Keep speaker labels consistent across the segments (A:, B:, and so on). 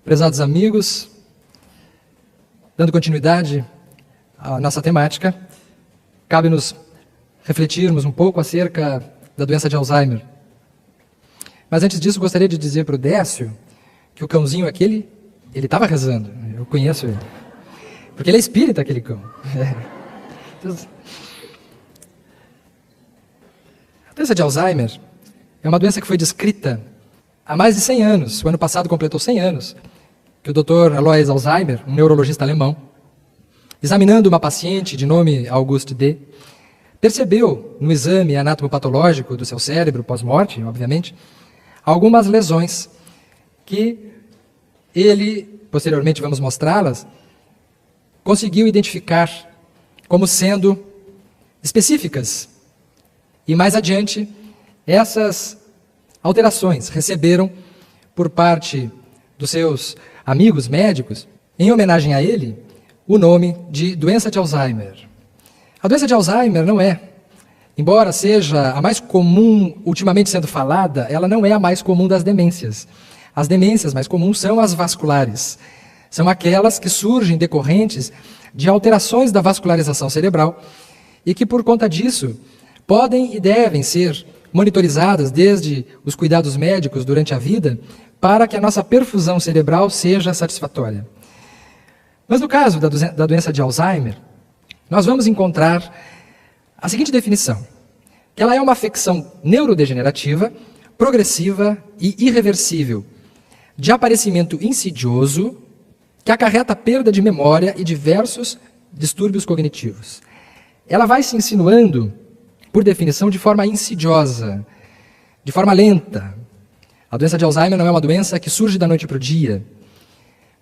A: Prezados amigos, dando continuidade à nossa temática, cabe-nos refletirmos um pouco acerca da doença de Alzheimer. Mas antes disso, gostaria de dizer para o Décio que o cãozinho aquele, ele estava rezando, eu conheço ele. Porque ele é espírita, aquele cão. A doença de Alzheimer é uma doença que foi descrita há mais de 100 anos. O ano passado completou 100 anos que o Dr. Alois Alzheimer, um neurologista alemão, examinando uma paciente de nome Auguste D., percebeu no exame anatomopatológico do seu cérebro, pós-morte, obviamente, algumas lesões que ele, posteriormente vamos mostrá-las, conseguiu identificar como sendo específicas. E mais adiante, essas alterações receberam por parte dos seus amigos médicos, em homenagem a ele, o nome de doença de Alzheimer. A doença de Alzheimer não é, embora seja a mais comum ultimamente sendo falada, ela não é a mais comum das demências. As demências mais comuns são as vasculares. São aquelas que surgem decorrentes de alterações da vascularização cerebral e que, por conta disso, podem e devem ser monitorizadas desde os cuidados médicos durante a vida para que a nossa perfusão cerebral seja satisfatória. Mas no caso da doença de Alzheimer, nós vamos encontrar a seguinte definição, que ela é uma afecção neurodegenerativa, progressiva e irreversível, de aparecimento insidioso, que acarreta perda de memória e diversos distúrbios cognitivos. Ela vai se insinuando, por definição, de forma insidiosa, de forma lenta. A doença de Alzheimer não é uma doença que surge da noite para o dia.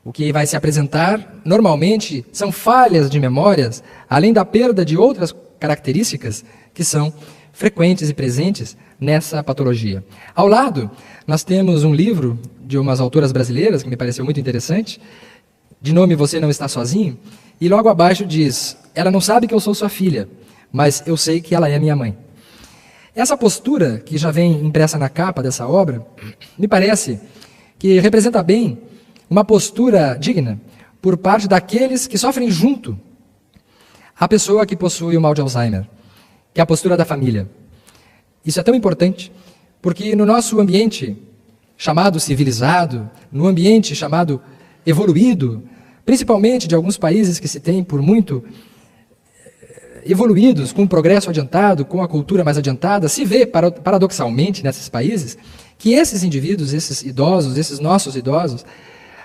A: O que vai se apresentar, normalmente, são falhas de memórias, além da perda de outras características que são frequentes e presentes nessa patologia. Ao lado, nós temos um livro de umas autoras brasileiras, que me pareceu muito interessante, de nome Você Não Está Sozinho, e logo abaixo diz, ela não sabe que eu sou sua filha, mas eu sei que ela é minha mãe. Essa postura, que já vem impressa na capa dessa obra, me parece que representa bem uma postura digna por parte daqueles que sofrem junto à pessoa que possui o mal de Alzheimer, que é a postura da família. Isso é tão importante, porque no nosso ambiente chamado civilizado, no ambiente chamado evoluído, principalmente de alguns países que se têm por muito evoluídos, com o progresso adiantado, com a cultura mais adiantada, se vê, paradoxalmente, nesses países, que esses indivíduos, esses idosos, esses nossos idosos,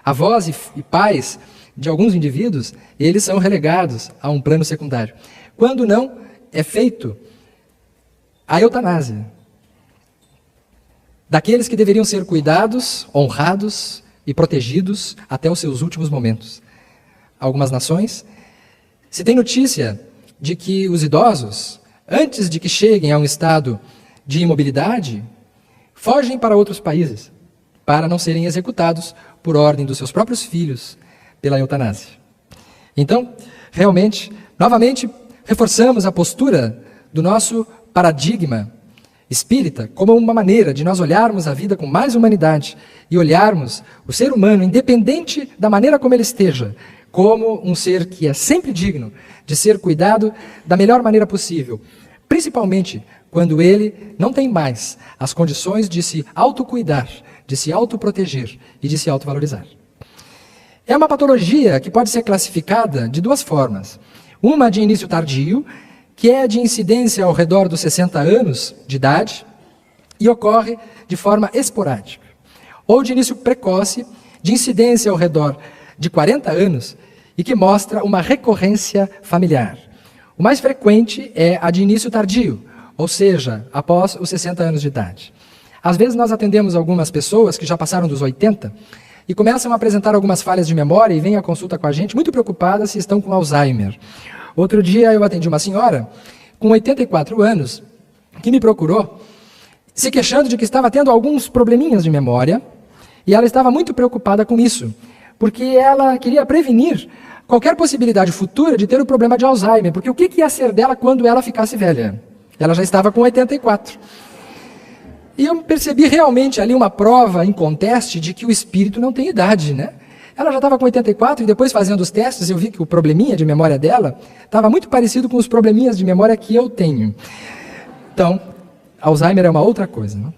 A: avós e pais de alguns indivíduos, eles são relegados a um plano secundário. Quando não é feito a eutanásia daqueles que deveriam ser cuidados, honrados e protegidos até os seus últimos momentos. Algumas nações se tem notícia de que os idosos, antes de que cheguem a um estado de imobilidade, fogem para outros países, para não serem executados por ordem dos seus próprios filhos pela eutanásia. Então, realmente, novamente, reforçamos a postura do nosso paradigma espírita como uma maneira de nós olharmos a vida com mais humanidade e olharmos o ser humano, independente da maneira como ele esteja, como um ser que é sempre digno de ser cuidado da melhor maneira possível, principalmente quando ele não tem mais as condições de se autocuidar, de se autoproteger e de se autovalorizar. É uma patologia que pode ser classificada de duas formas. Uma de início tardio, que é de incidência ao redor dos 60 anos de idade e ocorre de forma esporádica. Ou de início precoce, de incidência ao redor de 40 anos e que mostra uma recorrência familiar. O mais frequente é a de início tardio, ou seja, após os 60 anos de idade. Às vezes nós atendemos algumas pessoas que já passaram dos 80 e começam a apresentar algumas falhas de memória e vêm à consulta com a gente muito preocupadas se estão com Alzheimer. Outro dia eu atendi uma senhora com 84 anos que me procurou se queixando de que estava tendo alguns probleminhas de memória e ela estava muito preocupada com isso, porque ela queria prevenir qualquer possibilidade futura de ter o problema de Alzheimer, porque o que ia ser dela quando ela ficasse velha? Ela já estava com 84. E eu percebi realmente ali uma prova inconteste de que o espírito não tem idade, né? Ela já estava com 84 e depois fazendo os testes eu vi que o probleminha de memória dela estava muito parecido com os probleminhas de memória que eu tenho. Então, Alzheimer é uma outra coisa. Não?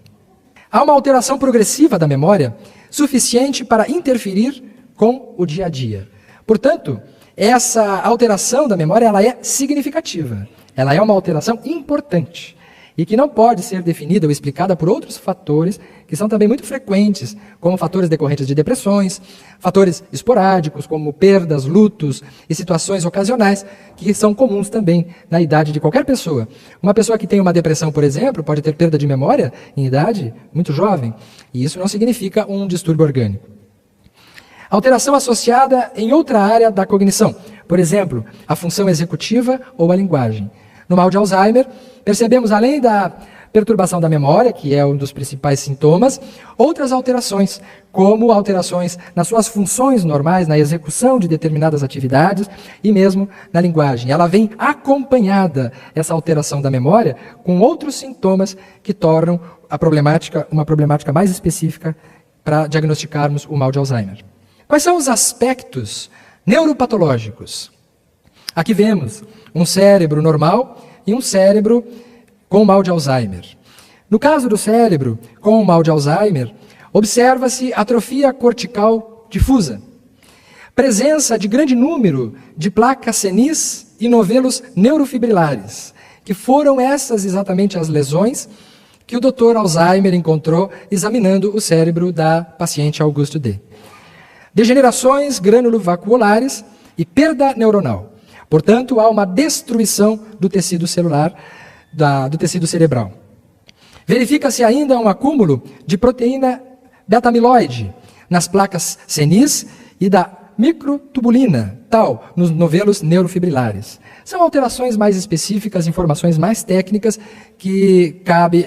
A: Há uma alteração progressiva da memória suficiente para interferir com o dia a dia. Portanto, essa alteração da memória ela é significativa. Ela é uma alteração importante e que não pode ser definida ou explicada por outros fatores que são também muito frequentes, como fatores decorrentes de depressões, fatores esporádicos, como perdas, lutos e situações ocasionais, que são comuns também na idade de qualquer pessoa. Uma pessoa que tem uma depressão, por exemplo, pode ter perda de memória em idade muito jovem, e isso não significa um distúrbio orgânico. Alteração associada em outra área da cognição, por exemplo, a função executiva ou a linguagem. No mal de Alzheimer, percebemos, além da perturbação da memória, que é um dos principais sintomas, outras alterações, como alterações nas suas funções normais, na execução de determinadas atividades e mesmo na linguagem. Ela vem acompanhada, essa alteração da memória, com outros sintomas que tornam uma problemática mais específica para diagnosticarmos o mal de Alzheimer. Quais são os aspectos neuropatológicos? Aqui vemos um cérebro normal e um cérebro com mal de Alzheimer. No caso do cérebro com o mal de Alzheimer, observa-se atrofia cortical difusa, presença de grande número de placas senis e novelos neurofibrilares, que foram essas exatamente as lesões que o Dr. Alzheimer encontrou examinando o cérebro da paciente Augusto D. Degenerações granulovacuolares e perda neuronal. Portanto, há uma destruição do tecido celular, do tecido cerebral. Verifica-se ainda um acúmulo de proteína beta-amiloide nas placas senis e da microtubulina, tal, nos novelos neurofibrilares. São alterações mais específicas, informações mais técnicas que cabe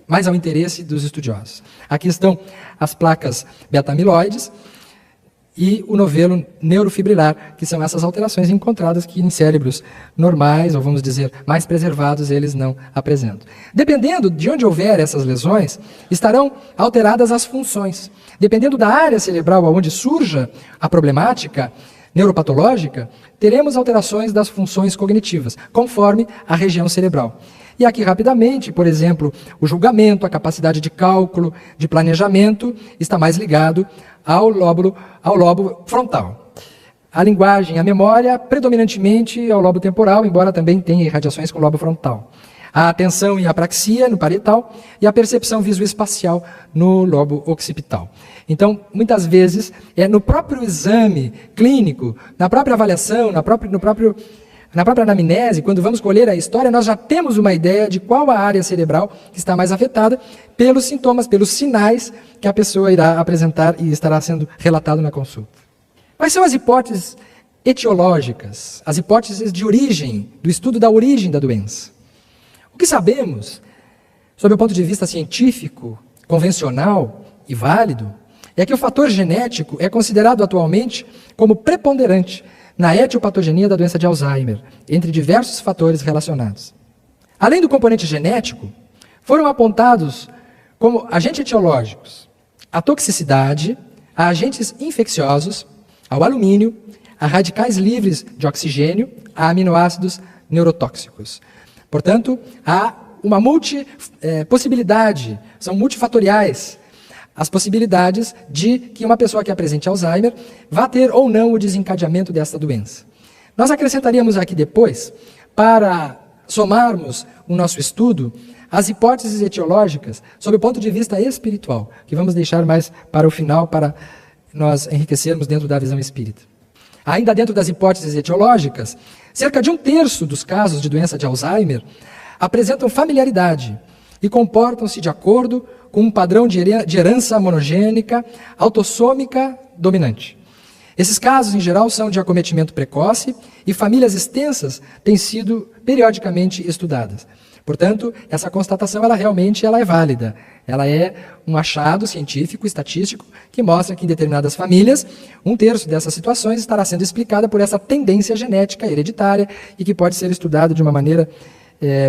A: mais ao interesse dos estudiosos. Aqui estão as placas beta-amiloides e o novelo neurofibrilar, que são essas alterações encontradas que em cérebros normais, ou vamos dizer, mais preservados, eles não apresentam. Dependendo de onde houver essas lesões, estarão alteradas as funções. Dependendo da área cerebral onde surja a problemática neuropatológica, teremos alterações das funções cognitivas, conforme a região cerebral. E aqui, rapidamente, por exemplo, o julgamento, a capacidade de cálculo, de planejamento, está mais ligado ao lobo frontal. A linguagem, a memória, predominantemente ao lobo temporal, embora também tenha irradiações com o lobo frontal. A atenção e a apraxia no parietal e a percepção visoespacial no lobo occipital. Então, muitas vezes, no próprio exame clínico, na própria avaliação, na própria anamnese, quando vamos colher a história, nós já temos uma ideia de qual a área cerebral que está mais afetada pelos sintomas, pelos sinais que a pessoa irá apresentar e estará sendo relatado na consulta. Quais são as hipóteses etiológicas, as hipóteses de origem, do estudo da origem da doença? O que sabemos, sob o ponto de vista científico, convencional e válido, é que o fator genético é considerado atualmente como preponderante na etiopatogenia da doença de Alzheimer, entre diversos fatores relacionados. Além do componente genético, foram apontados como agentes etiológicos a toxicidade, a agentes infecciosos, ao alumínio, a radicais livres de oxigênio, a aminoácidos neurotóxicos. Portanto, há uma possibilidade, são multifatoriais, as possibilidades de que uma pessoa que apresente Alzheimer vá ter ou não o desencadeamento dessa doença. Nós acrescentaríamos aqui depois, para somarmos o nosso estudo, as hipóteses etiológicas sob o ponto de vista espiritual, que vamos deixar mais para o final, para nós enriquecermos dentro da visão espírita. Ainda dentro das hipóteses etiológicas, cerca de 1/3 dos casos de doença de Alzheimer apresentam familiaridade e comportam-se de acordo com um padrão de herança monogênica autossômica dominante. Esses casos, em geral, são de acometimento precoce e famílias extensas têm sido periodicamente estudadas. Portanto, essa constatação realmente é válida. Ela é um achado científico, estatístico, que mostra que em determinadas famílias, 1/3 dessas situações estará sendo explicada por essa tendência genética hereditária e que pode ser estudada de uma maneira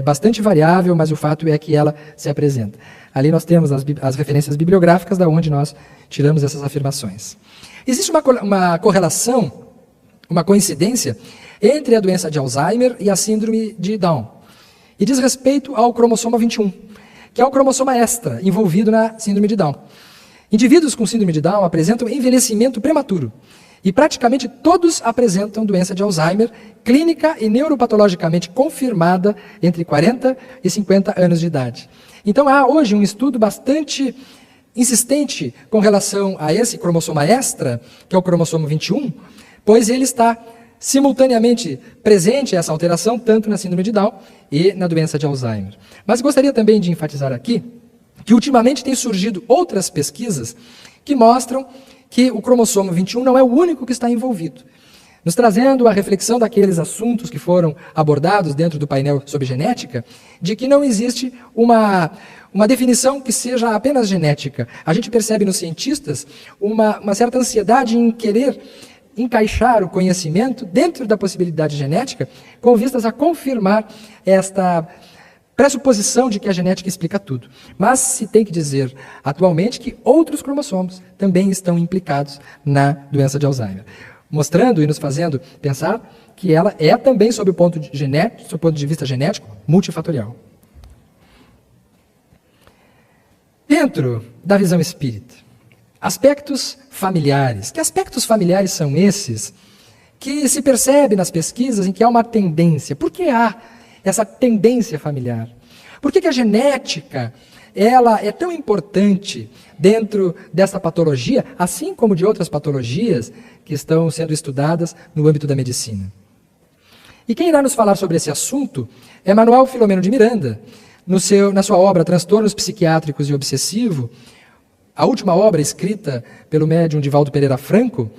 A: bastante variável, mas o fato é que ela se apresenta. Ali nós temos as referências bibliográficas da onde nós tiramos essas afirmações. Existe uma correlação, uma coincidência entre a doença de Alzheimer e a síndrome de Down. E diz respeito ao cromossoma 21, que é o cromossoma extra envolvido na síndrome de Down. Indivíduos com síndrome de Down apresentam envelhecimento prematuro. E praticamente todos apresentam doença de Alzheimer, clínica e neuropatologicamente confirmada entre 40 e 50 anos de idade. Então há hoje um estudo bastante insistente com relação a esse cromossoma extra, que é o cromossomo 21, pois ele está simultaneamente presente essa alteração tanto na síndrome de Down e na doença de Alzheimer. Mas gostaria também de enfatizar aqui que ultimamente têm surgido outras pesquisas que mostram que o cromossomo 21 não é o único que está envolvido, nos trazendo a reflexão daqueles assuntos que foram abordados dentro do painel sobre genética, de que não existe uma definição que seja apenas genética. A gente percebe nos cientistas uma certa ansiedade em querer encaixar o conhecimento dentro da possibilidade genética, com vistas a confirmar esta pressuposição de que a genética explica tudo. Mas se tem que dizer atualmente que outros cromossomos também estão implicados na doença de Alzheimer, mostrando e nos fazendo pensar que ela é também, sob o ponto de vista genético, multifatorial. Dentro da visão espírita, aspectos familiares. Que aspectos familiares são esses que se percebe nas pesquisas em que há uma tendência? Por que há essa tendência familiar? Por que a genética ela é tão importante dentro dessa patologia, assim como de outras patologias que estão sendo estudadas no âmbito da medicina? E quem irá nos falar sobre esse assunto é Manuel Filomeno de Miranda, na sua obra Transtornos Psiquiátricos e Obsessivo, a última obra escrita pelo médium Divaldo Pereira Franco,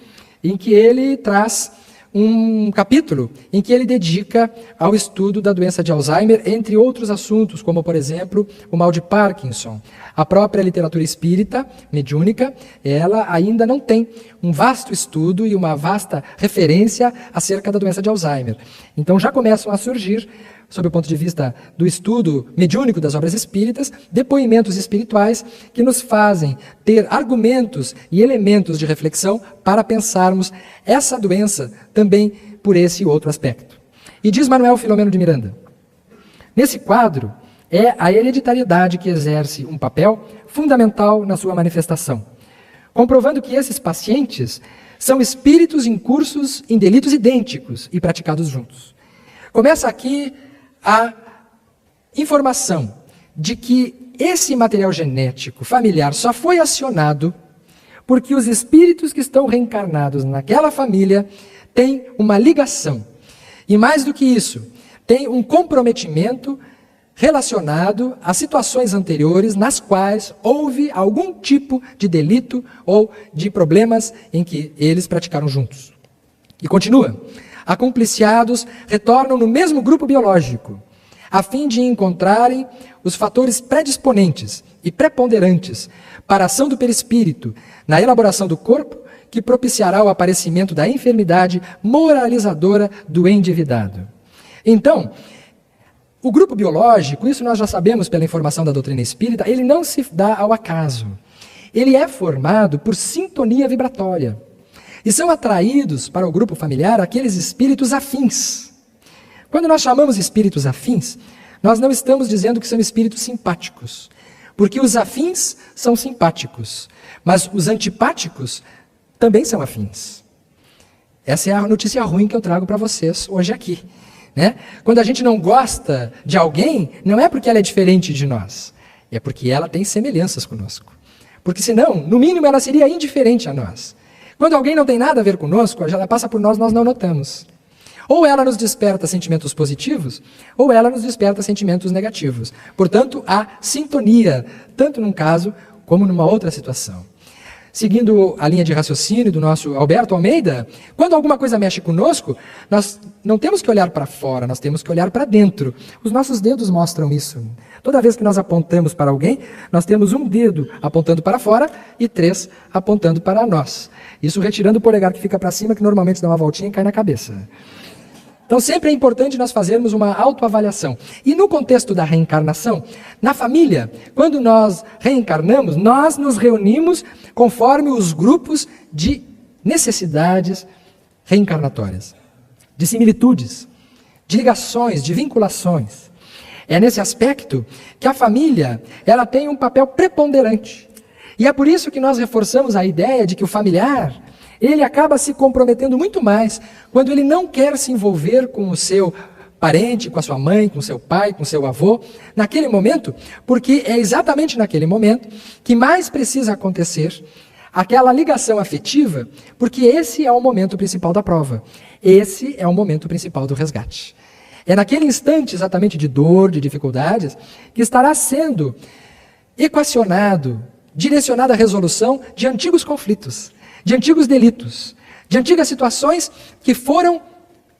A: em que ele traz um capítulo em que ele dedica ao estudo da doença de Alzheimer, entre outros assuntos, como, por exemplo, o mal de Parkinson. A própria literatura espírita, mediúnica, ela ainda não tem um vasto estudo e uma vasta referência acerca da doença de Alzheimer. Então já começam a surgir, sob o ponto de vista do estudo mediúnico das obras espíritas, depoimentos espirituais que nos fazem ter argumentos e elementos de reflexão para pensarmos essa doença também por esse outro aspecto. E diz Manuel Filomeno de Miranda: nesse quadro, é a hereditariedade que exerce um papel fundamental na sua manifestação, comprovando que esses pacientes são espíritos incursos em delitos idênticos e praticados juntos. Começa aqui a informação de que esse material genético familiar só foi acionado porque os espíritos que estão reencarnados naquela família têm uma ligação. E mais do que isso, tem um comprometimento relacionado a situações anteriores nas quais houve algum tipo de delito ou de problemas em que eles praticaram juntos. E continua: acompliciados retornam no mesmo grupo biológico, a fim de encontrarem os fatores predisponentes e preponderantes para a ação do perispírito na elaboração do corpo, que propiciará o aparecimento da enfermidade moralizadora do endividado. Então, o grupo biológico, isso nós já sabemos pela informação da doutrina espírita, ele não se dá ao acaso. Ele é formado por sintonia vibratória. E são atraídos para o grupo familiar aqueles espíritos afins. Quando nós chamamos espíritos afins, nós não estamos dizendo que são espíritos simpáticos, porque os afins são simpáticos, mas os antipáticos também são afins. Essa é a notícia ruim que eu trago para vocês hoje aqui, né? Quando a gente não gosta de alguém, não é porque ela é diferente de nós, é porque ela tem semelhanças conosco. Porque senão, no mínimo, ela seria indiferente a nós. Quando alguém não tem nada a ver conosco, ela passa por nós, nós não notamos. Ou ela nos desperta sentimentos positivos, ou ela nos desperta sentimentos negativos. Portanto, há sintonia, tanto num caso como numa outra situação. Seguindo a linha de raciocínio do nosso Alberto Almeida, quando alguma coisa mexe conosco, nós não temos que olhar para fora, nós temos que olhar para dentro. Os nossos dedos mostram isso. Toda vez que nós apontamos para alguém, nós temos um dedo apontando para fora e 3 apontando para nós. Isso retirando o polegar que fica para cima, que normalmente dá uma voltinha e cai na cabeça. Então sempre é importante nós fazermos uma autoavaliação. E no contexto da reencarnação, na família, quando nós reencarnamos, nós nos reunimos conforme os grupos de necessidades reencarnatórias, de similitudes, de ligações, de vinculações. É nesse aspecto que a família, ela tem um papel preponderante. E é por isso que nós reforçamos a ideia de que o familiar, ele acaba se comprometendo muito mais quando ele não quer se envolver com o seu parente, com a sua mãe, com o seu pai, com o seu avô, naquele momento, porque é exatamente naquele momento que mais precisa acontecer aquela ligação afetiva, porque esse é o momento principal da prova. Esse é o momento principal do resgate. É naquele instante exatamente de dor, de dificuldades, que estará sendo equacionado, direcionado à resolução de antigos conflitos, de antigos delitos, de antigas situações que foram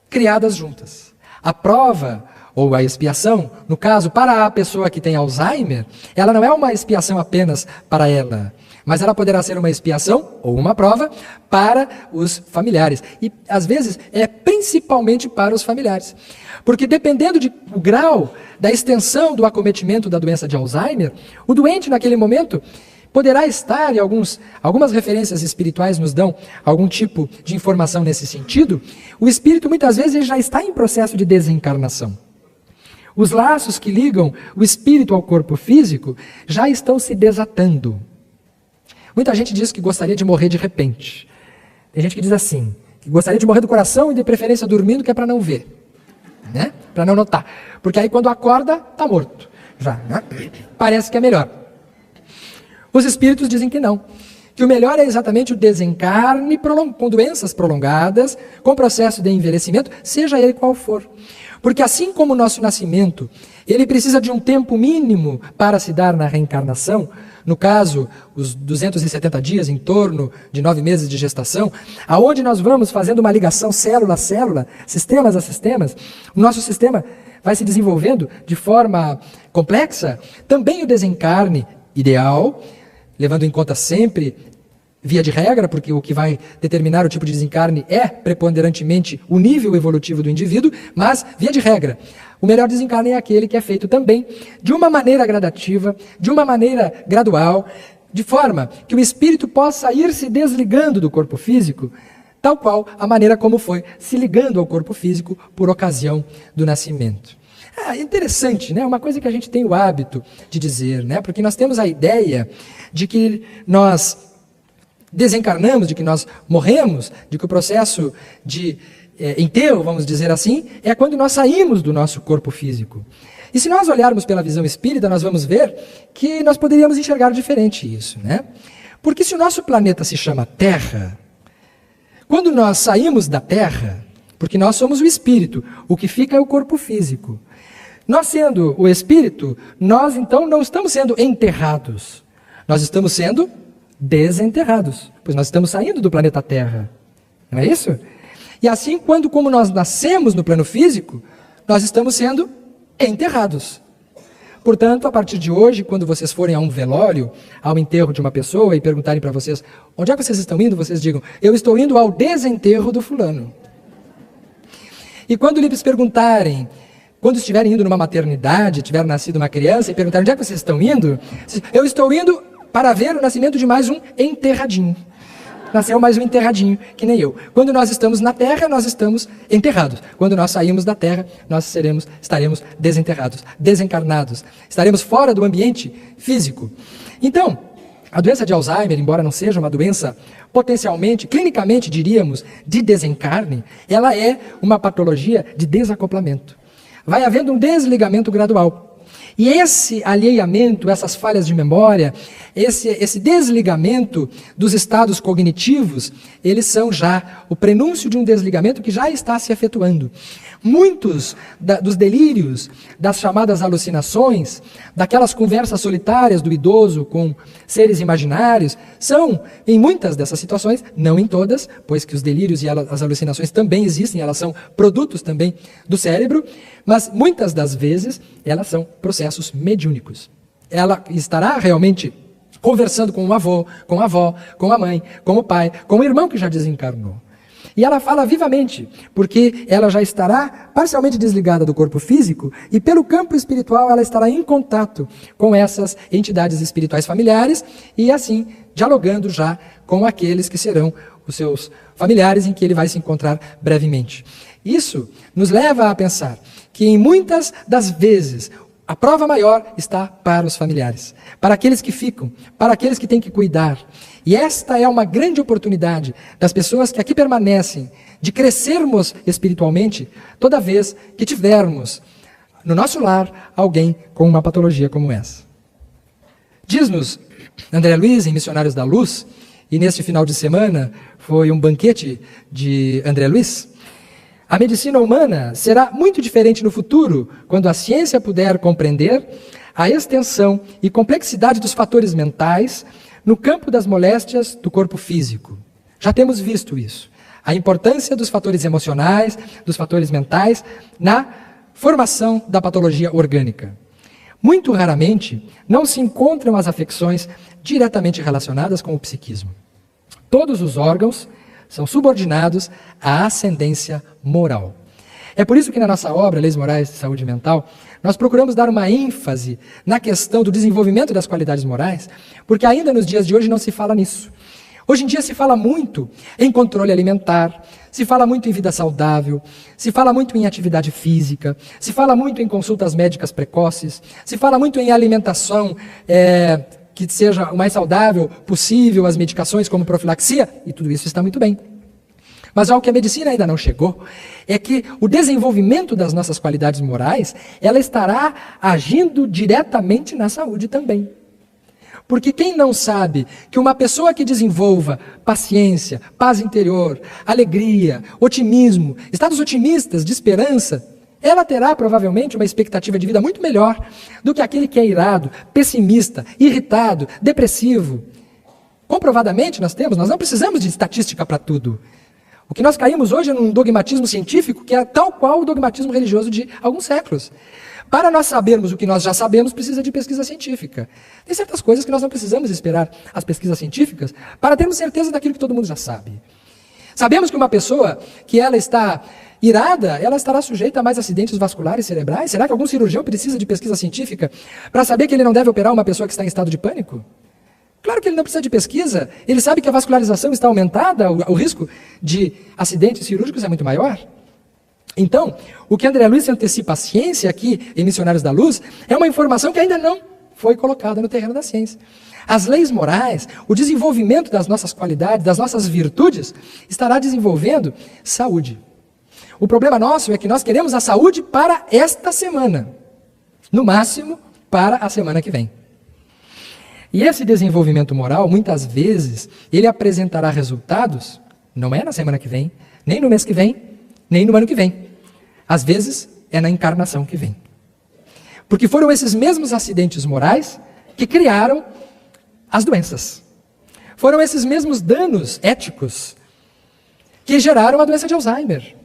A: criadas juntas. A prova, ou a expiação, no caso, para a pessoa que tem Alzheimer, ela não é uma expiação apenas para ela, mas ela poderá ser uma expiação ou uma prova para os familiares. E, às vezes, é principalmente para os familiares. Porque dependendo do grau, da extensão do acometimento da doença de Alzheimer, o doente, naquele momento, poderá estar, e algumas referências espirituais nos dão algum tipo de informação nesse sentido, o espírito muitas vezes ele já está em processo de desencarnação. Os laços que ligam o espírito ao corpo físico já estão se desatando. Muita gente diz que gostaria de morrer de repente. Tem gente que diz assim, que gostaria de morrer do coração e de preferência dormindo, que é para não ver, né? Para não notar. Porque aí quando acorda, está morto. Já, né? Parece que é melhor. Os espíritos dizem que não, que o melhor é exatamente o desencarne com doenças prolongadas, com processo de envelhecimento, seja ele qual for. Porque assim como o nosso nascimento, ele precisa de um tempo mínimo para se dar na reencarnação, no caso, os 270 dias, em torno de 9 meses de gestação, aonde nós vamos fazendo uma ligação célula a célula, sistemas a sistemas, o nosso sistema vai se desenvolvendo de forma complexa, também o desencarne ideal, levando em conta sempre, via de regra, porque o que vai determinar o tipo de desencarne é preponderantemente o nível evolutivo do indivíduo, mas, via de regra, o melhor desencarne é aquele que é feito também de uma maneira gradativa, de uma maneira gradual, de forma que o espírito possa ir se desligando do corpo físico, tal qual a maneira como foi se ligando ao corpo físico por ocasião do nascimento. Interessante, né? Uma coisa que a gente tem o hábito de dizer, né? Porque nós temos a ideia de que nós desencarnamos, de que nós morremos, de que o processo de enterro, vamos dizer assim, é quando nós saímos do nosso corpo físico. E se nós olharmos pela visão espírita, nós vamos ver que nós poderíamos enxergar diferente isso, né? Porque se o nosso planeta se chama Terra, quando nós saímos da Terra, porque nós somos o espírito, o que fica é o corpo físico. Nós sendo o espírito, nós então não estamos sendo enterrados, nós estamos sendo desenterrados, pois nós estamos saindo do planeta Terra, não é isso? E assim, como nós nascemos no plano físico, nós estamos sendo enterrados. Portanto, a partir de hoje, quando vocês forem a um velório, ao enterro de uma pessoa e perguntarem para vocês, onde é que vocês estão indo? Vocês digam, eu estou indo ao desenterro do fulano. E quando lhes perguntarem, quando estiverem indo numa maternidade, tiver nascido uma criança e perguntarem, onde é que vocês estão indo? Eu estou indo para ver o nascimento de mais um enterradinho. Nasceu mais um enterradinho, que nem eu. Quando nós estamos na Terra, nós estamos enterrados. Quando nós saímos da Terra, nós estaremos desenterrados, desencarnados. Estaremos fora do ambiente físico. Então, a doença de Alzheimer, embora não seja uma doença potencialmente, clinicamente diríamos, de desencarne, ela é uma patologia de desacoplamento. Vai havendo um desligamento gradual. E esse alheiamento, essas falhas de memória, esse desligamento dos estados cognitivos, eles são já o prenúncio de um desligamento que já está se efetuando. Muitos dos delírios, das chamadas alucinações, daquelas conversas solitárias do idoso com seres imaginários, são, em muitas dessas situações, não em todas, pois que os delírios e as alucinações também existem, elas são produtos também do cérebro, mas muitas das vezes elas são processos mediúnicos. Ela estará realmente conversando com o avô, com a avó, com a mãe, com o pai, com o irmão que já desencarnou. E ela fala vivamente, porque ela já estará parcialmente desligada do corpo físico e pelo campo espiritual ela estará em contato com essas entidades espirituais familiares e assim dialogando já com aqueles que serão os seus familiares em que ele vai se encontrar brevemente. Isso nos leva a pensar que em muitas das vezes a prova maior está para os familiares, para aqueles que ficam, para aqueles que têm que cuidar. E esta é uma grande oportunidade das pessoas que aqui permanecem, de crescermos espiritualmente, toda vez que tivermos no nosso lar alguém com uma patologia como essa. Diz-nos André Luiz, em Missionários da Luz, e neste final de semana foi um banquete de André Luiz, a medicina humana será muito diferente no futuro, quando a ciência puder compreender a extensão e complexidade dos fatores mentais no campo das moléstias do corpo físico. Já temos visto isso. A importância dos fatores emocionais, dos fatores mentais, na formação da patologia orgânica. Muito raramente não se encontram as afecções diretamente relacionadas com o psiquismo. Todos os órgãos são subordinados à ascendência moral. É por isso que na nossa obra, Leis Morais de Saúde Mental, nós procuramos dar uma ênfase na questão do desenvolvimento das qualidades morais, porque ainda nos dias de hoje não se fala nisso. Hoje em dia se fala muito em controle alimentar, se fala muito em vida saudável, se fala muito em atividade física, se fala muito em consultas médicas precoces, se fala muito em alimentação que seja o mais saudável possível, as medicações como profilaxia, e tudo isso está muito bem. Mas ao que a medicina ainda não chegou, é que o desenvolvimento das nossas qualidades morais, ela estará agindo diretamente na saúde também. Porque quem não sabe que uma pessoa que desenvolva paciência, paz interior, alegria, otimismo, estados otimistas de esperança, ela terá provavelmente uma expectativa de vida muito melhor do que aquele que é irado, pessimista, irritado, depressivo. Comprovadamente nós não precisamos de estatística para tudo. O que nós caímos hoje é num dogmatismo científico que é tal qual o dogmatismo religioso de alguns séculos. Para nós sabermos o que nós já sabemos, precisa de pesquisa científica. Tem certas coisas que nós não precisamos esperar as pesquisas científicas para termos certeza daquilo que todo mundo já sabe. Sabemos que uma pessoa que ela está irada, ela estará sujeita a mais acidentes vasculares cerebrais? Será que algum cirurgião precisa de pesquisa científica para saber que ele não deve operar uma pessoa que está em estado de pânico? Claro que ele não precisa de pesquisa. Ele sabe que a vascularização está aumentada, o risco de acidentes cirúrgicos é muito maior. Então, o que André Luiz antecipa a ciência aqui em Missionários da Luz é uma informação que ainda não foi colocada no terreno da ciência. As leis morais, o desenvolvimento das nossas qualidades, das nossas virtudes, estará desenvolvendo saúde. O problema nosso é que nós queremos a saúde para esta semana. No máximo, para a semana que vem. E esse desenvolvimento moral, muitas vezes, ele apresentará resultados, não é na semana que vem, nem no mês que vem, nem no ano que vem. Às vezes, é na encarnação que vem. Porque foram esses mesmos acidentes morais que criaram as doenças. Foram esses mesmos danos éticos que geraram a doença de Alzheimer.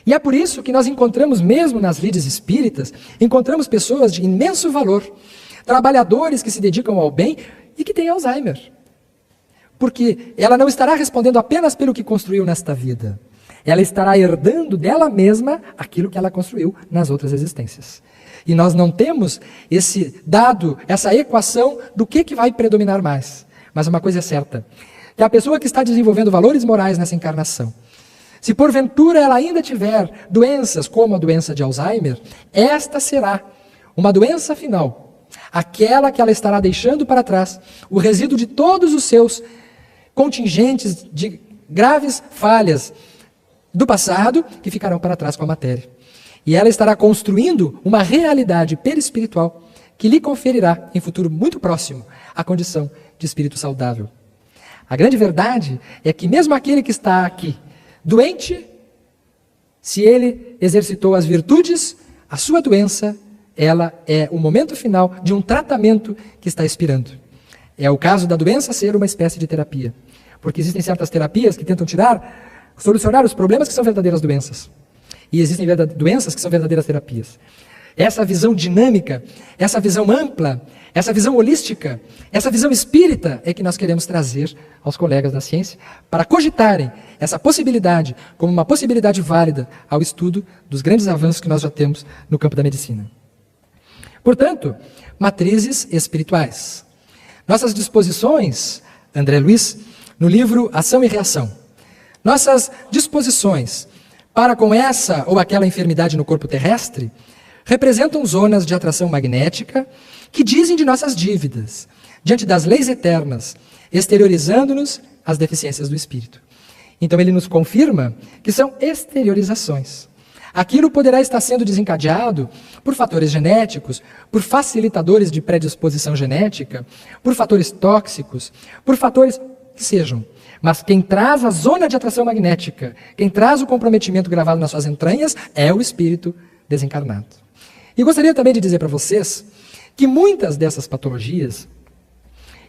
A: E é por isso que nós encontramos, mesmo nas lides espíritas, encontramos pessoas de imenso valor, trabalhadores que se dedicam ao bem e que têm Alzheimer. Porque ela não estará respondendo apenas pelo que construiu nesta vida. Ela estará herdando dela mesma aquilo que ela construiu nas outras existências. E nós não temos esse dado, essa equação do que vai predominar mais. Mas uma coisa é certa, que a pessoa que está desenvolvendo valores morais nessa encarnação, se porventura ela ainda tiver doenças como a doença de Alzheimer, esta será uma doença final. Aquela que ela estará deixando para trás, o resíduo de todos os seus contingentes de graves falhas do passado que ficarão para trás com a matéria. E ela estará construindo uma realidade perispiritual que lhe conferirá, em futuro muito próximo, a condição de espírito saudável. A grande verdade é que mesmo aquele que está aqui, doente, se ele exercitou as virtudes, a sua doença, ela é o momento final de um tratamento que está expirando. É o caso da doença ser uma espécie de terapia. Porque existem certas terapias que tentam solucionar os problemas que são verdadeiras doenças. E existem doenças que são verdadeiras terapias. Essa visão dinâmica, essa visão ampla, Essa visão holística, essa visão espírita é que nós queremos trazer aos colegas da ciência para cogitarem essa possibilidade como uma possibilidade válida ao estudo dos grandes avanços que nós já temos no campo da medicina. Portanto, matrizes espirituais. Nossas disposições, André Luiz, no livro Ação e Reação. Nossas disposições para com essa ou aquela enfermidade no corpo terrestre representam zonas de atração magnética que dizem de nossas dívidas, diante das leis eternas, exteriorizando-nos as deficiências do espírito. Então ele nos confirma que são exteriorizações. Aquilo poderá estar sendo desencadeado por fatores genéticos, por facilitadores de predisposição genética, por fatores tóxicos, por fatores que sejam. Mas quem traz a zona de atração magnética, quem traz o comprometimento gravado nas suas entranhas, é o espírito desencarnado. E gostaria também de dizer para vocês que muitas dessas patologias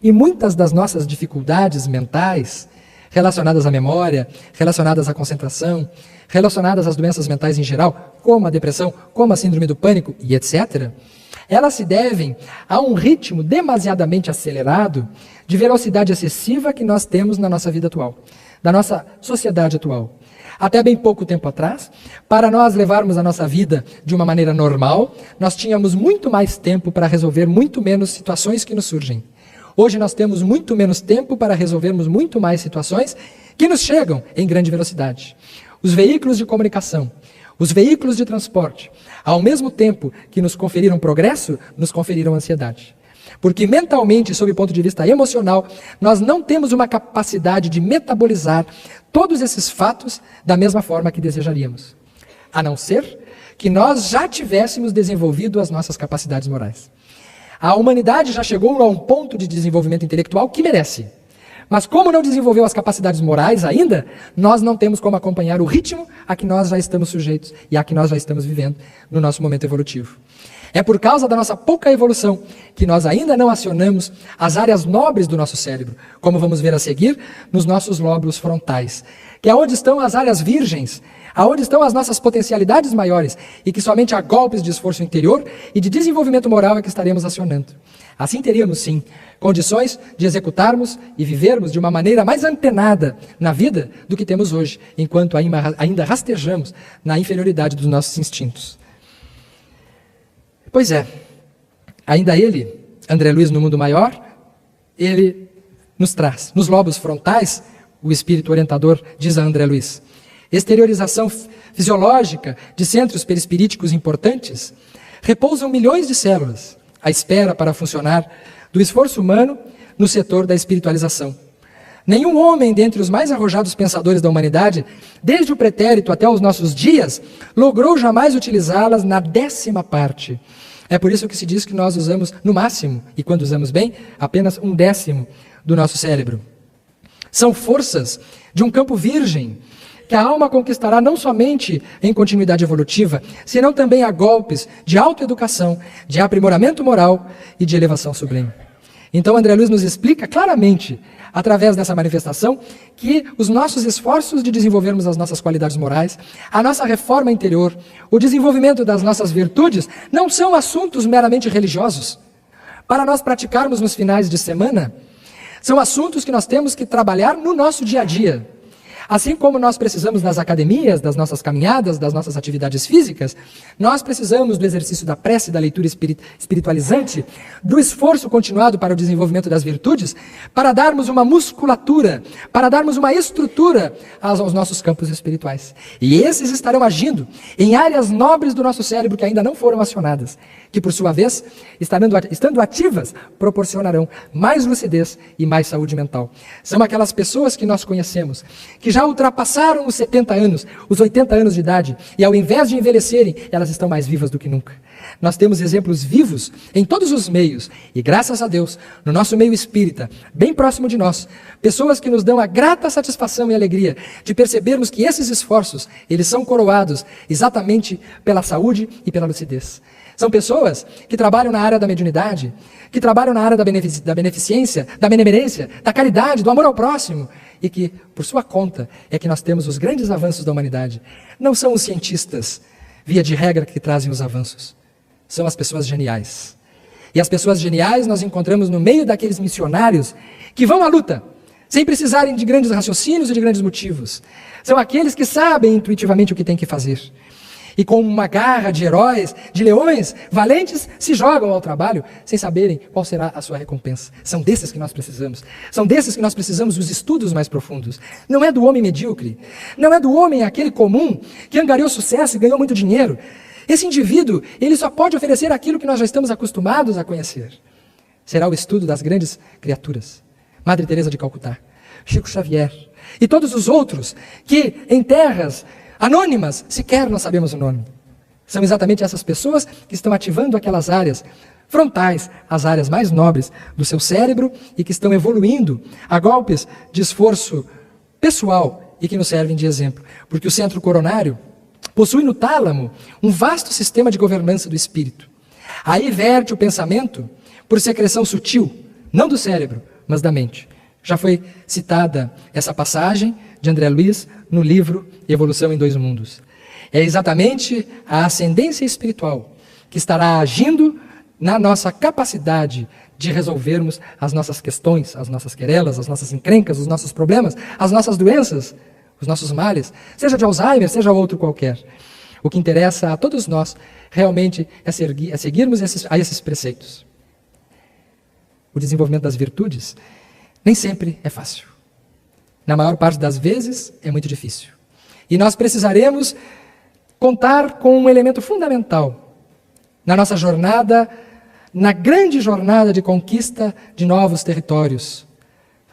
A: e muitas das nossas dificuldades mentais relacionadas à memória, relacionadas à concentração, relacionadas às doenças mentais em geral, como a depressão, como a síndrome do pânico e etc., elas se devem a um ritmo demasiadamente acelerado de velocidade excessiva que nós temos na nossa vida atual, da nossa sociedade atual. Até bem pouco tempo atrás, para nós levarmos a nossa vida de uma maneira normal, nós tínhamos muito mais tempo para resolver muito menos situações que nos surgem. Hoje nós temos muito menos tempo para resolvermos muito mais situações que nos chegam em grande velocidade. Os veículos de comunicação, os veículos de transporte, ao mesmo tempo que nos conferiram progresso, nos conferiram ansiedade. Porque mentalmente, sob o ponto de vista emocional, nós não temos uma capacidade de metabolizar todos esses fatos da mesma forma que desejaríamos. A não ser que nós já tivéssemos desenvolvido as nossas capacidades morais. A humanidade já chegou a um ponto de desenvolvimento intelectual que merece. Mas como não desenvolveu as capacidades morais ainda, nós não temos como acompanhar o ritmo a que nós já estamos sujeitos e a que nós já estamos vivendo no nosso momento evolutivo. É por causa da nossa pouca evolução que nós ainda não acionamos as áreas nobres do nosso cérebro, como vamos ver a seguir nos nossos lóbulos frontais, que é onde estão as áreas virgens, aonde estão as nossas potencialidades maiores e que somente a golpes de esforço interior e de desenvolvimento moral é que estaremos acionando. Assim teríamos, sim, condições de executarmos e vivermos de uma maneira mais antenada na vida do que temos hoje, enquanto ainda rastejamos na inferioridade dos nossos instintos. Pois é, ainda ele, André Luiz no Mundo Maior, ele nos traz, nos lobos frontais, o espírito orientador diz a André Luiz, exteriorização fisiológica de centros perispiríticos importantes, repousam milhões de células à espera para funcionar do esforço humano no setor da espiritualização. Nenhum homem dentre os mais arrojados pensadores da humanidade, desde o pretérito até os nossos dias, logrou jamais utilizá-las na 10ª parte. É por isso que se diz que nós usamos no máximo, e quando usamos bem, apenas 1/10 do nosso cérebro. São forças de um campo virgem, que a alma conquistará não somente em continuidade evolutiva, senão também a golpes de autoeducação, de aprimoramento moral e de elevação sublime. Então André Luiz nos explica claramente, através dessa manifestação, que os nossos esforços de desenvolvermos as nossas qualidades morais, a nossa reforma interior, o desenvolvimento das nossas virtudes, não são assuntos meramente religiosos. Para nós praticarmos nos finais de semana, são assuntos que nós temos que trabalhar no nosso dia a dia. Assim como nós precisamos das academias, das nossas caminhadas, das nossas atividades físicas, nós precisamos do exercício da prece, da leitura espiritualizante, do esforço continuado para o desenvolvimento das virtudes, para darmos uma musculatura, para darmos uma estrutura aos nossos campos espirituais. E esses estarão agindo em áreas nobres do nosso cérebro que ainda não foram acionadas, que por sua vez, estando ativas, proporcionarão mais lucidez e mais saúde mental. São aquelas pessoas que nós conhecemos, que já ultrapassaram os 70 anos, os 80 anos de idade, e ao invés de envelhecerem, elas estão mais vivas do que nunca. Nós temos exemplos vivos em todos os meios, e graças a Deus, no nosso meio espírita, bem próximo de nós, pessoas que nos dão a grata satisfação e alegria de percebermos que esses esforços, eles são coroados exatamente pela saúde e pela lucidez. São pessoas que trabalham na área da mediunidade, que trabalham na área da beneficência, da benemerência, da caridade, do amor ao próximo, e que, por sua conta, é que nós temos os grandes avanços da humanidade. Não são os cientistas, via de regra, que trazem os avanços. São as pessoas geniais, E as pessoas geniais nós encontramos no meio daqueles missionários que vão à luta, sem precisarem de grandes raciocínios e de grandes motivos. São aqueles que sabem intuitivamente o que têm que fazer. E com uma garra de heróis, de leões valentes, se jogam ao trabalho sem saberem qual será a sua recompensa. São desses que nós precisamos. São desses que nós precisamos dos estudos mais profundos. Não é do homem medíocre. Não é do homem aquele comum que angariou sucesso e ganhou muito dinheiro. Esse indivíduo, ele só pode oferecer aquilo que nós já estamos acostumados a conhecer. Será o estudo das grandes criaturas. Madre Teresa de Calcutá, Chico Xavier e todos os outros que em terras anônimas, sequer nós sabemos o nome. São exatamente essas pessoas que estão ativando aquelas áreas frontais, as áreas mais nobres do seu cérebro e que estão evoluindo a golpes de esforço pessoal e que nos servem de exemplo. Porque o centro coronário possui no tálamo um vasto sistema de governança do espírito. Aí verte o pensamento por secreção sutil, não do cérebro, mas da mente. Já foi citada essa passagem de André Luiz no livro Evolução em Dois Mundos. É exatamente a ascendência espiritual que estará agindo na nossa capacidade de resolvermos as nossas questões, as nossas querelas, as nossas encrencas, os nossos problemas, as nossas doenças, os nossos males, seja de Alzheimer, seja outro qualquer. O que interessa a todos nós realmente é seguirmos esses preceitos. O desenvolvimento das virtudes nem sempre é fácil. Na maior parte das vezes, é muito difícil. E nós precisaremos contar com um elemento fundamental na nossa jornada, na grande jornada de conquista de novos territórios.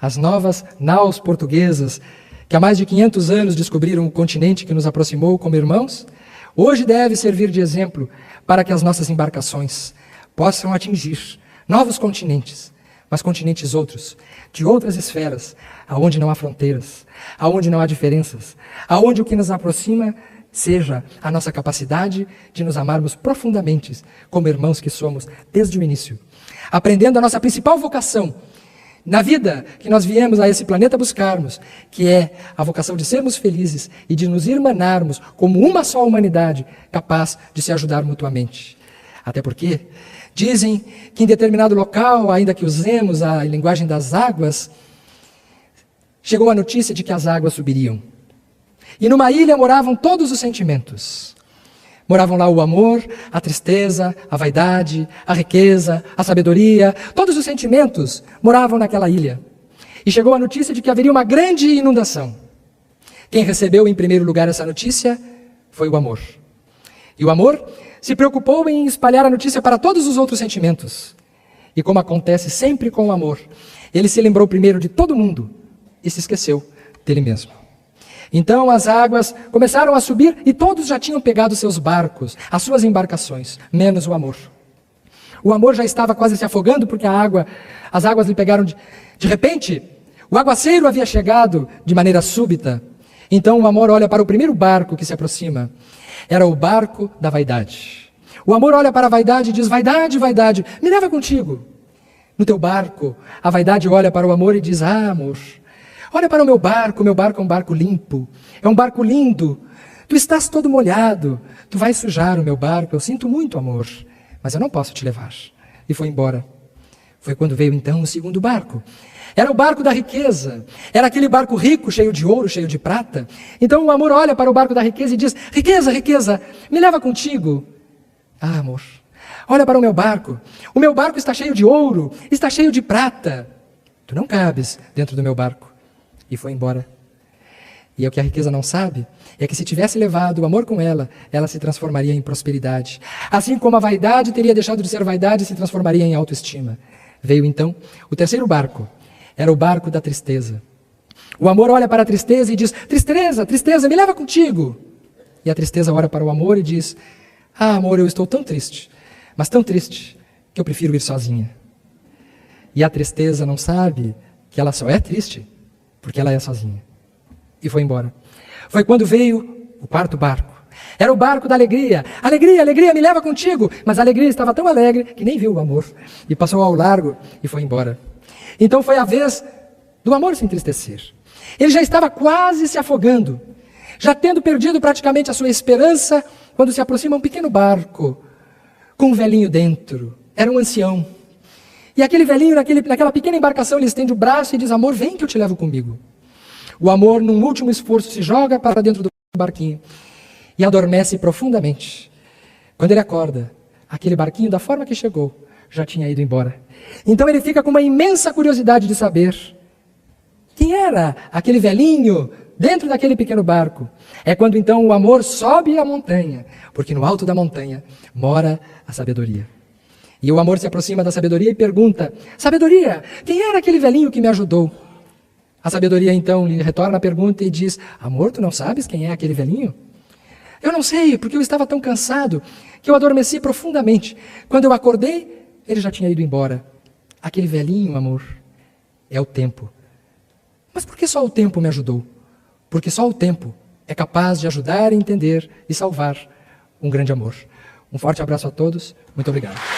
A: As novas naus portuguesas, que há mais de 500 anos descobriram o continente que nos aproximou como irmãos, hoje deve servir de exemplo para que as nossas embarcações possam atingir novos continentes, mas continentes outros, de outras esferas, aonde não há fronteiras, aonde não há diferenças, aonde o que nos aproxima seja a nossa capacidade de nos amarmos profundamente como irmãos que somos desde o início, aprendendo a nossa principal vocação na vida que nós viemos a esse planeta buscarmos, que é a vocação de sermos felizes e de nos irmanarmos como uma só humanidade capaz de se ajudar mutuamente. Até porque dizem que em determinado local, ainda que usemos a linguagem das águas, chegou a notícia de que as águas subiriam. E numa ilha moravam todos os sentimentos. Moravam lá o amor, a tristeza, a vaidade, a riqueza, a sabedoria. Todos os sentimentos moravam naquela ilha. E chegou a notícia de que haveria uma grande inundação. Quem recebeu em primeiro lugar essa notícia foi o amor. E o amor se preocupou em espalhar a notícia para todos os outros sentimentos. E como acontece sempre com o amor, ele se lembrou primeiro de todo mundo e se esqueceu dele mesmo. Então as águas começaram a subir e todos já tinham pegado seus barcos, as suas embarcações, menos o amor. O amor já estava quase se afogando porque as águas lhe pegaram de repente. O aguaceiro havia chegado de maneira súbita. Então o amor olha para o primeiro barco que se aproxima. Era o barco da vaidade. O amor olha para a vaidade e diz: vaidade, vaidade, me leva contigo. No teu barco, a vaidade olha para o amor e diz: ah, amor, olha para o meu barco é um barco limpo, é um barco lindo. Tu estás todo molhado, tu vais sujar o meu barco, eu sinto muito, amor, mas eu não posso te levar. E foi embora. Foi quando veio então o segundo barco. Era o barco da riqueza, era aquele barco rico, cheio de ouro, cheio de prata. Então o amor olha para o barco da riqueza e diz: riqueza, riqueza, me leva contigo. Ah, amor, olha para o meu barco está cheio de ouro, está cheio de prata. Tu não cabes dentro do meu barco. E foi embora. E é o que a riqueza não sabe, é que se tivesse levado o amor com ela, ela se transformaria em prosperidade. Assim como a vaidade teria deixado de ser vaidade e se transformaria em autoestima. Veio então o terceiro barco, era o barco da tristeza. O amor olha para a tristeza e diz: tristeza, tristeza, me leva contigo. E a tristeza olha para o amor e diz: ah, amor, eu estou tão triste, mas tão triste, que eu prefiro ir sozinha. E a tristeza não sabe que ela só é triste porque ela é sozinha. E foi embora. Foi quando veio o quarto barco. Era o barco da alegria. Alegria, alegria, me leva contigo. Mas a alegria estava tão alegre que nem viu o amor. E passou ao largo e foi embora. Então foi a vez do amor se entristecer. Ele já estava quase se afogando, já tendo perdido praticamente a sua esperança, quando se aproxima um pequeno barco, com um velhinho dentro. era um ancião. E aquele velhinho, naquela pequena embarcação, ele estende o braço e diz: amor, vem que eu te levo comigo. O amor, num último esforço, se joga para dentro do barquinho e adormece profundamente. Quando ele acorda, aquele barquinho, da forma que chegou, já tinha ido embora. Então ele fica com uma imensa curiosidade de saber quem era aquele velhinho dentro daquele pequeno barco. É quando então o amor sobe a montanha, porque no alto da montanha mora a sabedoria. E o amor se aproxima da sabedoria e pergunta: sabedoria, quem era aquele velhinho que me ajudou? A sabedoria então lhe retorna a pergunta e diz: amor, tu não sabes quem é aquele velhinho? Eu não sei, porque eu estava tão cansado que eu adormeci profundamente. Quando eu acordei, ele já tinha ido embora. Aquele velhinho, amor, é o tempo. Mas por que só o tempo me ajudou? Porque só o tempo é capaz de ajudar a entender e salvar um grande amor. Um forte abraço a todos. Muito obrigado.